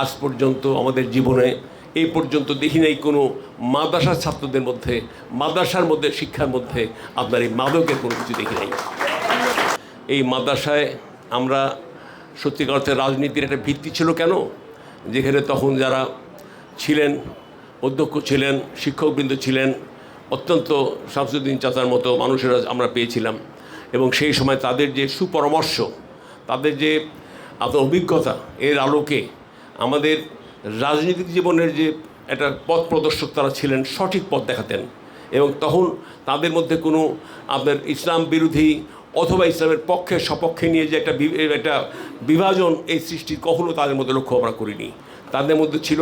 আজ পর্যন্ত আমাদের জীবনে এই পর্যন্ত দেখি নাই কোনো মাদ্রাসার ছাত্রদের মধ্যে, মাদ্রাসার মধ্যে, শিক্ষার মধ্যে আপনার এই মাদকের কোনো কিছু দেখি নাই। এই মাদ্রাসায় আমরা সত্যিকার অর্থে রাজনীতির একটা ভিত্তি ছিল কেন, যেখানে তখন যারা ছিলেন, অধ্যক্ষ ছিলেন, শিক্ষকবৃন্দ ছিলেন, অত্যন্ত শামসুদ্দিন চাচার মতো মানুষেরা আমরা পেয়েছিলাম, এবং সেই সময় তাদের যে সুপরামর্শ, তাদের যে আপনার অভিজ্ঞতা, এর আলোকে আমাদের রাজনৈতিক জীবনের যে একটা পথ প্রদর্শক তারা ছিলেন, সঠিক পথ দেখাতেন। এবং তখন তাদের মধ্যে কোনো আপনার ইসলাম বিরোধী অথবা ইসলামের পক্ষে সপক্ষে নিয়ে যে একটা বিভাজন, এই সৃষ্টি কখনো তাদের মধ্যে লক্ষ্য আমরা করিনি। তাদের মধ্যে ছিল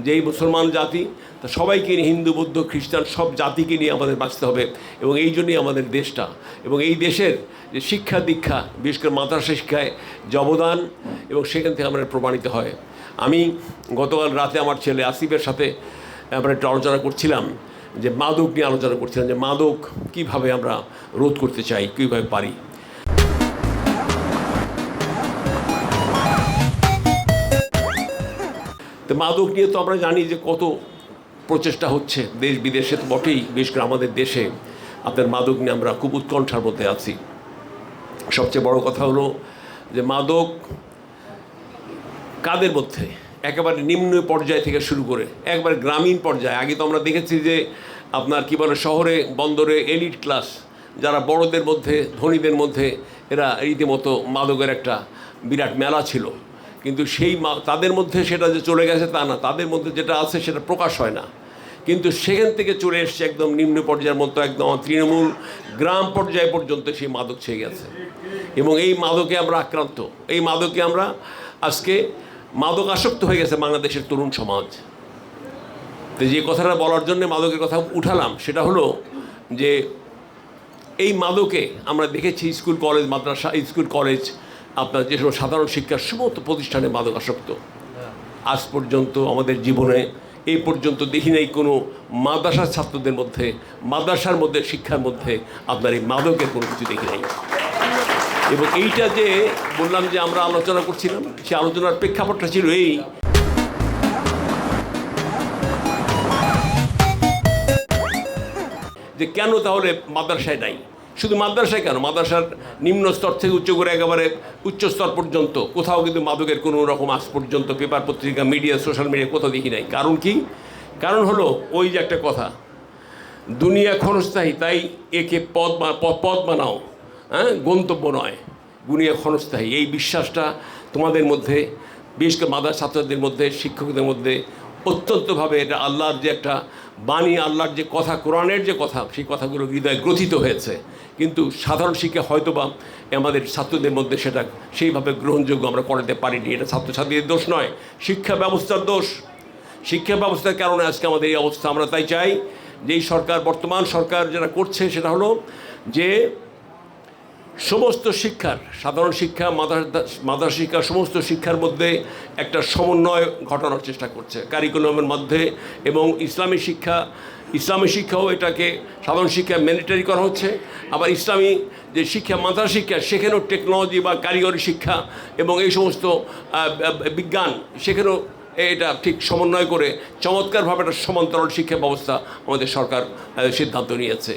যে এই মুসলমান জাতি, তা সবাইকে নিয়ে, হিন্দু বৌদ্ধ খ্রিস্টান সব জাতিকে নিয়ে আমাদের বাঁচতে হবে, এবং এই জন্যই আমাদের দেশটা এবং এই দেশের যে শিক্ষা দীক্ষা, বিশেষ করে মাদ্রাসা শিক্ষায় যে অবদান, এবং সেখান থেকে আমাদের প্রমাণিত হয়। আমি গতকাল রাতে আমার ছেলে আসিফের সাথে আমরা একটু আলোচনা করছিলাম, যে মাদক নিয়ে আলোচনা করছিলাম, যে মাদক কীভাবে আমরা রোধ করতে চাই, কীভাবে পারি। তো মাদক নিয়ে তো আমরা জানি যে কত প্রচেষ্টা হচ্ছে দেশ বিদেশে, তো বটেই, বিশেষ করে আমাদের দেশে আপনার মাদক নিয়ে আমরা খুব উৎকণ্ঠার মধ্যে আছি। সবচেয়ে বড় কথা হলো যে মাদক কাদের মধ্যে, একেবারে নিম্ন পর্যায় থেকে শুরু করে একবারে গ্রামীণ পর্যায়ে। আগে তো আমরা দেখেছি যে আপনার কী বলে, শহরে বন্দরে এলিট ক্লাস যারা বড়দের মধ্যে, ধনীদের মধ্যে, এরা রীতিমতো মাদকের একটা বিরাট মেলা ছিল। কিন্তু সেই তাদের মধ্যে সেটা যে চলে গেছে তা না, তাদের মধ্যে যেটা আছে সেটা প্রকাশ হয় না। কিন্তু সেখান থেকে চলে এসছে একদম নিম্ন পর্যায়ের মতো, একদম তৃণমূল গ্রাম পর্যায় পর্যন্ত সেই মাদক ছেয়ে গেছে। এবং এই মাদকে আমরা আক্রান্ত, এই মাদকে আমরা আজকে মাদক আসক্ত হয়ে গেছে বাংলাদেশের তরুণ সমাজ। তো যে কথাটা বলার জন্য মাদকের কথা উঠালাম, সেটা হলো যে এই মাদকে আমরা দেখেছি স্কুল কলেজ, মাদ্রাসা, স্কুল কলেজ, আপনার যেসব সাধারণ শিক্ষার সমস্ত প্রতিষ্ঠানে মাদক আসক্ত। আজ পর্যন্ত আমাদের জীবনে এই পর্যন্ত দেখি নাই কোনো মাদ্রাসার ছাত্রদের মধ্যে, মাদ্রাসার মধ্যে, শিক্ষার মধ্যে আপনার এই মাদকের কোনো কিছু দেখি নাই। এবং এইটা যে বললাম যে আমরা আলোচনা করছিলাম, সেই আলোচনার প্রেক্ষাপটটা ছিল এই, যে কেন তাহলে মাদ্রাসায় নাই। শুধু মাদ্রাসায় কেন, মাদ্রাসার নিম্ন স্তর থেকে উচ্চ করে একেবারে উচ্চ স্তর পর্যন্ত কোথাও কিন্তু মাদকের কোনো রকম আজ পর্যন্ত পেপার পত্রিকা, মিডিয়া, সোশ্যাল মিডিয়া কোথাও দেখি নাই। কারণ কি? কারণ হলো ওই যে একটা কথা, দুনিয়া ক্ষণস্থায়ী, তাই একে পদ বানাও, হ্যাঁ, গন্তব্য নয়। দুনিয়া ক্ষণস্থায়ী, এই বিশ্বাসটা তোমাদের মধ্যে, বিশেষ করে মাদ্রাসা ছাত্রদের মধ্যে, শিক্ষকদের মধ্যে অত্যন্তভাবে, এটা আল্লাহর যে একটা বাণী, আল্লাহর যে কথা, কোরআনের যে কথা, সেই কথাগুলো হৃদয়ে গ্রথিত হয়েছে। কিন্তু সাধারণ শিক্ষা হয়তোবা আমাদের ছাত্রদের মধ্যে সেটা সেইভাবে গ্রহণযোগ্য আমরা করাতে পারিনি। এটা ছাত্রছাত্রীদের দোষ নয়, শিক্ষা ব্যবস্থার দোষ। শিক্ষা ব্যবস্থার কারণে আজকে আমাদের এই অবস্থা। আমরা তাই চাই যে এই সরকার, বর্তমান সরকার যেটা করছে সেটা হলো যে সমস্ত শিক্ষার, সাধারণ শিক্ষা, মাদ্রাসা শিক্ষা, সমস্ত শিক্ষার মধ্যে একটা সমন্বয় ঘটানোর চেষ্টা করছে কারিকুলামের মধ্যে। এবং ইসলামী শিক্ষাও এটাকে সাধারণ শিক্ষা ম্যান্ডেটরি করা হচ্ছে। আবার ইসলামী যে শিক্ষা, মাদ্রাসা শিক্ষা, সেখানেও টেকনোলজি বা কারিগরি শিক্ষা এবং এই সমস্ত বিজ্ঞান, সেখানেও এটা ঠিক সমন্বয় করে চমৎকারভাবে একটা সমান্তরাল শিক্ষা ব্যবস্থা আমাদের সরকার সিদ্ধান্ত নিয়েছে।